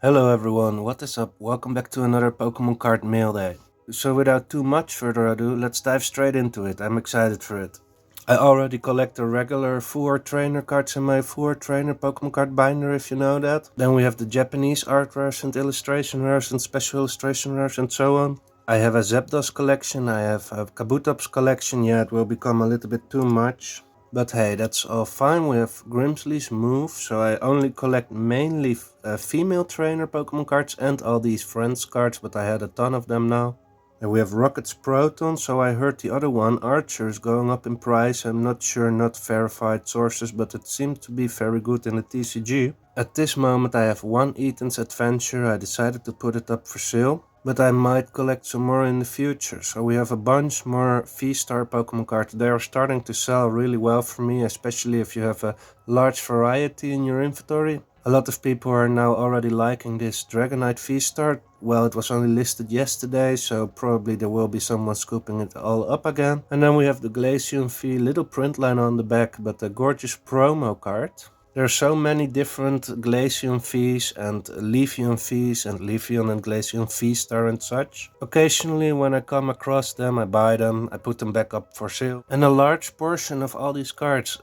Hello everyone, what is up? Welcome back to another Pokemon Card Mail Day. So without too much further ado, let's dive straight into it. I'm excited for it. I already collect the regular full trainer cards in my full trainer Pokemon card binder, if you know that. Then we have the Japanese art rares and illustration rares and special illustration rares and so on. I have a Zapdos collection, I have a Kabutops collection. Yeah, it will become a little bit too much. But hey, that's all fine. We have Grimsley's move, so I only collect mainly female trainer Pokemon cards and all these friends cards, but I had a ton of them now. And we have Rocket's Proton, so I heard the other one, Archer, is going up in price. I'm not sure, not verified sources, but it seemed to be very good in the TCG. At this moment I have one Eton's Adventure. I decided to put it up for sale, but I might collect some more in the future. So we have a bunch more V-Star Pokemon cards. They are starting to sell really well for me, especially if you have a large variety in your inventory. A lot of people are now already liking this Dragonite V-Star. Well, it was only listed yesterday, so probably there will be someone scooping it all up again. And then we have the Glaceon V, little print line on the back, but a gorgeous promo card. There are so many different Glaceon Vs and Leafeon Vs and Leafeon and Glaceon V-Star and such. Occasionally when I come across them, I buy them, I put them back up for sale. And a large portion of all these cards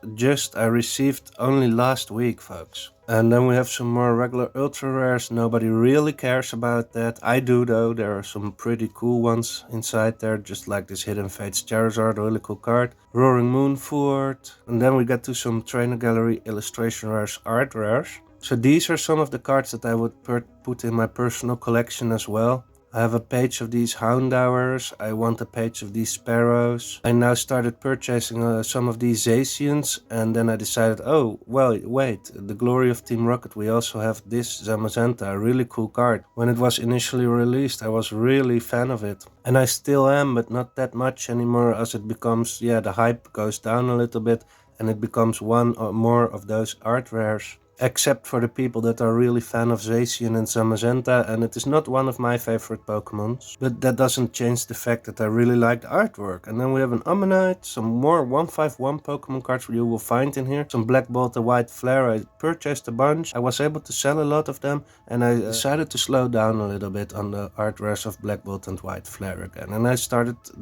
I received only last week, folks. And then we have some more regular ultra rares. Nobody really cares about that. I do though. There are some pretty cool ones inside there, just like this Hidden Fates Charizard, a really cool card. Roaring Moonford. And then we get to some Trainer Gallery illustration rares, art rares. So these are some of the cards that I would put in my personal collection as well. I have a page of these Houndours, I want a page of these Sparrows. I now started purchasing some of these Zacians, and then I decided, oh, well, wait, the Glory of Team Rocket, we also have this Zamazenta, a really cool card. When it was initially released, I was really fan of it. And I still am, but not that much anymore, as it becomes, the hype goes down a little bit, and it becomes one or more of those art rares. Except for the people that are really fan of Zacian and Zamazenta, and it is not one of my favorite Pokemons. But that doesn't change the fact that I really like the artwork. And then we have an Ammonite, some more 151 Pokemon cards you will find in here. Some Black Bolt and White Flare. I purchased a bunch. I was able to sell a lot of them, and I decided to slow down a little bit on the art rares of Black Bolt and White Flare again. And I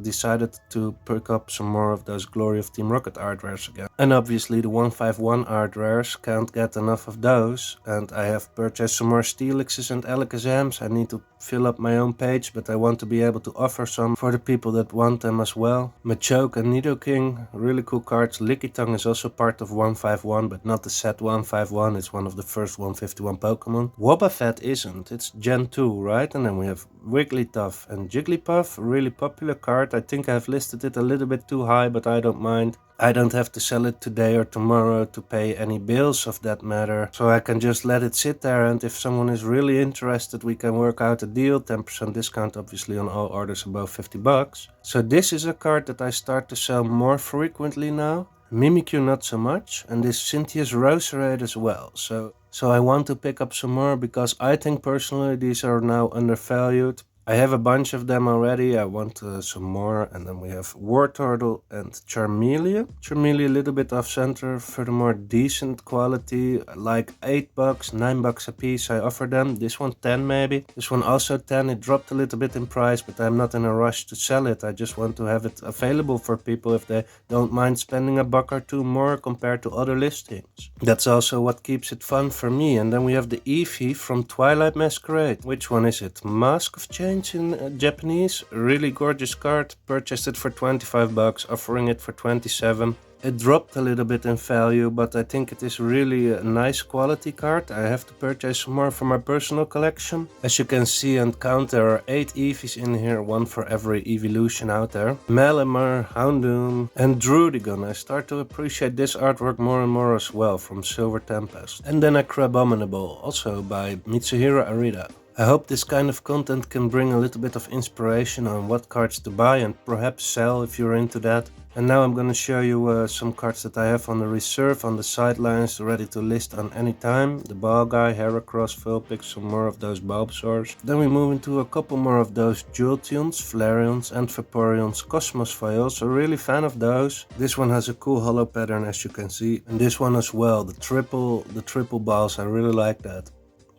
decided to pick up some more of those Glory of Team Rocket art rares again. And obviously the 151 art rares, can't get enough of those, and I have purchased some more Steelixes and Alakazams. I need to fill up my own page, but I want to be able to offer some for the people that want them as well. Machoke and Nidoking, really cool cards. Lickitung is also part of 151, but not the set 151, it's one of the first 151 Pokemon. Wobbuffet isn't, it's Gen 2, right? And then we have Wigglytuff and Jigglypuff, a really popular card. I think I've listed it a little bit too high, but I don't mind. I don't have to sell it today or tomorrow to pay any bills of that matter, so I can just let it sit there, and if someone is really interested we can work out a deal, 10% discount obviously on all orders above 50 bucks. So this is a card that I start to sell more frequently now. Mimikyu not so much, and this Cynthia's Roserade as well. So I want to pick up some more because I think personally these are now undervalued. I have a bunch of them already, I want some more. And then we have Wartortle and Charmeleon. Charmeleon a little bit off center, furthermore decent quality, like 8 bucks, 9 bucks a piece I offer them. This one 10 maybe, this one also 10, it dropped a little bit in price, but I'm not in a rush to sell it. I just want to have it available for people if they don't mind spending a buck or two more compared to other listings. That's also what keeps it fun for me. And then we have the Eevee from Twilight Masquerade. Which one is it? Mask of Change in Japanese. Really gorgeous card. Purchased it for 25 bucks, offering it for 27. It dropped a little bit in value, but I think it is really a nice quality card. I have to purchase some more for my personal collection. As you can see and count, there are 8 Eevees in here, one for every evolution out there. Malamar, Houndoom, and Druddigon. I start to appreciate this artwork more and more as well, from Silver Tempest. And then a Crabominable, also by Mitsuhiro Arita. I hope this kind of content can bring a little bit of inspiration on what cards to buy and perhaps sell if you're into that. And now I'm gonna show you some cards that I have on the reserve, on the sidelines, ready to list on any time. The Balgai, Heracross, Vulpix, some more of those Bulbasaurs. Then we move into a couple more of those Jolteons, Flareons and Vaporeons, Cosmos Vials. So really fan of those. This one has a cool hollow pattern as you can see. And this one as well, the triple balls, I really like that.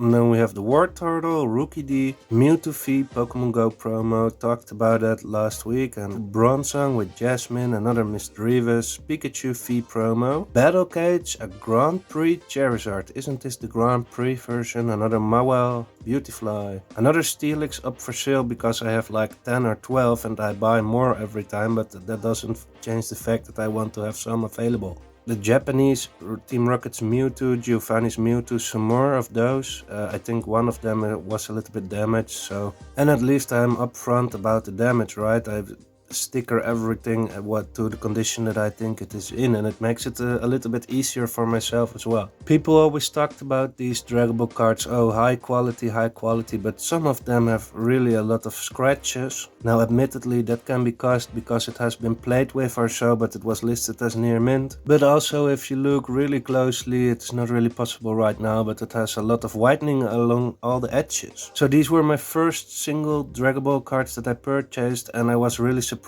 And then we have the War Turtle, Rookie D, Mewtwo V, Pokemon Go promo, talked about that last week, and Bronzong with Jasmine, another Misdreavus, Pikachu V promo, Battle Cage, a Grand Prix Charizard, isn't this the Grand Prix version, another Mawile, Beautifly, another Steelix up for sale because I have like 10 or 12 and I buy more every time, but that doesn't change the fact that I want to have some available. The Japanese Team Rocket's Mewtwo, Giovanni's Mewtwo, some more of those. I think one of them was a little bit damaged, so... And at least I'm upfront about the damage, right? I sticker everything to the condition that I think it is in, and it makes it a little bit easier for myself as well. People always talked about these Draggable cards, oh, high quality, but some of them have really a lot of scratches. Now admittedly that can be caused because it has been played with or so, but it was listed as near mint. But also if you look really closely, it's not really possible right now, but it has a lot of whitening along all the edges. So these were my first single Draggable cards that I purchased, and I was really surprised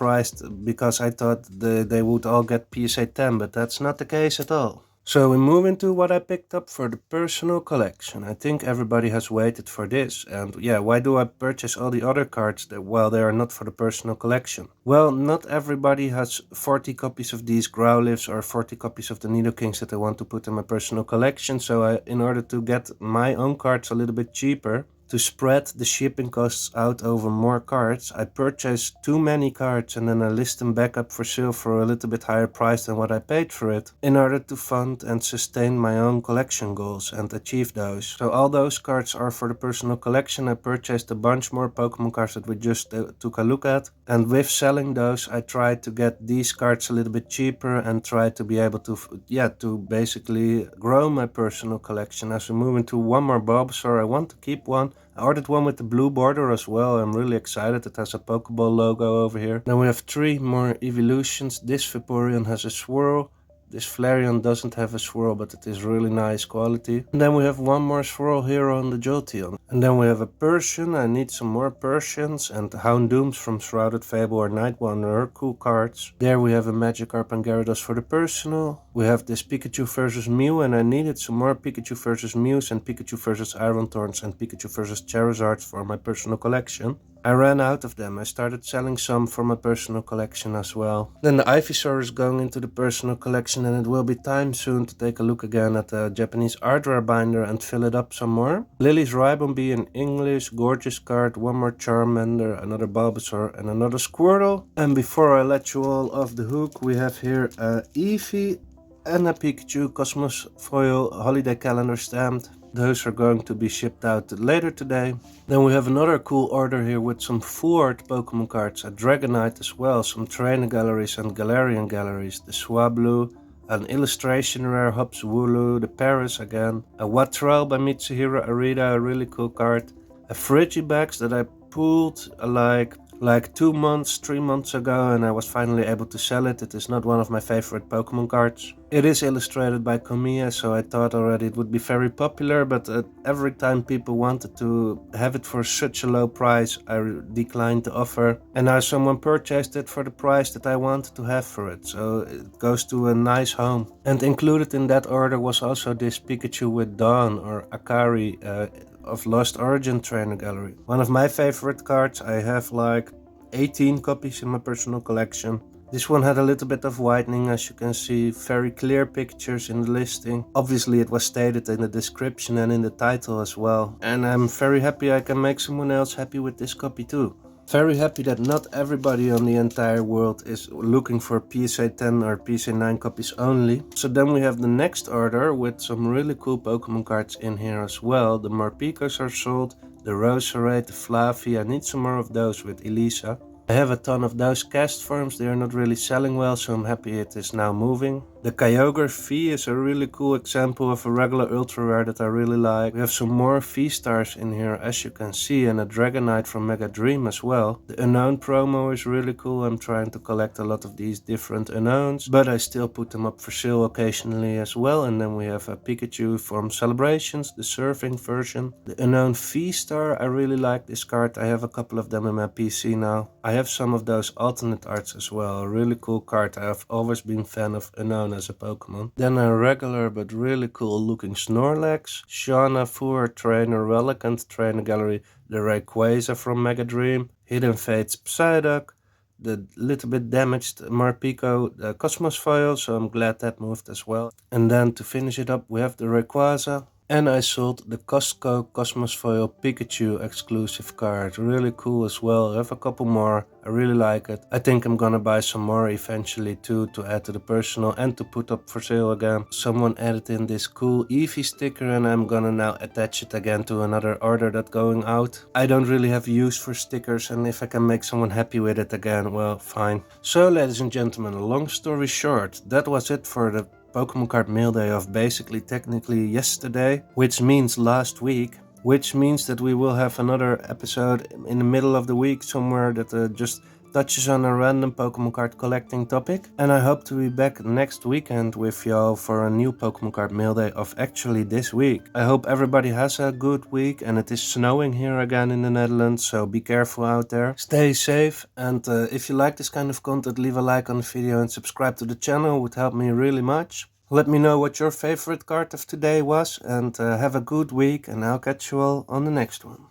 because I thought they would all get PSA 10, but that's not the case at all. So we move into what I picked up for the personal collection. I think everybody has waited for this, and yeah, why do I purchase all the other cards while they are not for the personal collection? Well, not everybody has 40 copies of these Growlithes or 40 copies of the Nidokings that I want to put in my personal collection, so in order to get my own cards a little bit cheaper, to spread the shipping costs out over more cards, I purchase too many cards and then I list them back up for sale for a little bit higher price than what I paid for it, in order to fund and sustain my own collection goals and achieve those. So all those cards are for the personal collection. I purchased a bunch more Pokemon cards that we just took a look at, and with selling those I tried to get these cards a little bit cheaper and try to be able to basically grow my personal collection. As we move into one more Bulbasaur, I want to keep one. I ordered one with the blue border as well. I'm really excited. It has a Pokeball logo over here. Then we have 3 more evolutions. This Vaporeon has a swirl. This Flareon doesn't have a swirl, but it is really nice quality. And then we have one more swirl here on the Jolteon. And then we have a Persian. I need some more Persians. And Houndooms from Shrouded Fable or Night Wanderer, cool cards. There we have a Magikarp and Gyarados for the personal. We have this Pikachu versus Mew, and I needed some more Pikachu versus Mews and Pikachu versus Iron Thorns and Pikachu versus Charizards for my personal collection. I ran out of them. I started selling some for my personal collection as well. Then the Ivysaur is going into the personal collection, and it will be time soon to take a look again at the Japanese art rare binder and fill it up some more. Lily's Ribombee in English, gorgeous card, one more Charmander, another Bulbasaur and another Squirtle. And before I let you all off the hook, we have here a Eevee and a Pikachu Cosmos Foil holiday calendar stamped. Those are going to be shipped out later today. Then we have another cool order here with some full art Pokemon cards, a Dragonite as well, some trainer galleries and Galarian galleries, the Swablu, an illustration rare Hops Wooloo, the Paris again, a Wattrel by Mitsuhiro Arita, a really cool card, a Frigibax that I pulled like 2 months, 3 months ago, and I was finally able to sell it. It is not one of my favorite Pokemon cards. It is illustrated by Komiya, so I thought already it would be very popular, but every time people wanted to have it for such a low price, I declined the offer. And now someone purchased it for the price that I wanted to have for it, so it goes to a nice home. And included in that order was also this Pikachu with Dawn, or Akari, of Lost Origin Trainer Gallery. One of my favorite cards. I have like 18 copies in my personal collection. This one had a little bit of whitening, as you can see, very clear pictures in the listing. Obviously it was stated in the description and in the title as well. And I'm very happy I can make someone else happy with this copy too. Very happy that not everybody on the entire world is looking for PSA 10 or PSA 9 copies only. So then we have the next order with some really cool Pokemon cards in here as well. The Morpekos are sold, the Roserade, the Flaffy. I need some more of those with Elisa. I have a ton of those cast forms. They are not really selling well, so I'm happy it is now moving. The Kyogre V is a really cool example of a regular ultra rare that I really like. We have some more V-Stars in here, as you can see, and a Dragonite from Mega Dream as well. The Unknown promo is really cool. I'm trying to collect a lot of these different Unknowns, but I still put them up for sale occasionally as well. And then we have a Pikachu from Celebrations, the surfing version. The Unknown V-Star, I really like this card. I have a couple of them in my PC now. I have some of those alternate arts as well. A really cool card. I have always been a fan of Unknown as a Pokemon. Then a regular but really cool looking Snorlax, Shauna Fuhr Trainer Relicanth Trainer Gallery, the Rayquaza from Mega Dream, Hidden Fates Psyduck, the little bit damaged Marpico Cosmos Foil, so I'm glad that moved as well. And then to finish it up, we have the Rayquaza. And I sold the Costco Cosmos Foil Pikachu exclusive card. Really cool as well. I have a couple more. I really like it. I think I'm gonna buy some more eventually too, to add to the personal and to put up for sale again. Someone added in this cool Eevee sticker and I'm gonna now attach it again to another order that's going out. I don't really have use for stickers, and if I can make someone happy with it again, well, fine. So ladies and gentlemen, long story short, that was it for the Pokemon Card Mail Day of basically technically yesterday, which means last week, which means that we will have another episode in the middle of the week somewhere that just touches on a random Pokemon card collecting topic. And I hope to be back next weekend with y'all for a new Pokemon Card Mail Day of actually this week. I hope everybody has a good week, and it is snowing here again in the Netherlands, so be careful out there. Stay safe, and if you like this kind of content, leave a like on the video and subscribe to the channel, it would help me really much. Let me know what your favorite card of today was, and have a good week, and I'll catch you all on the next one.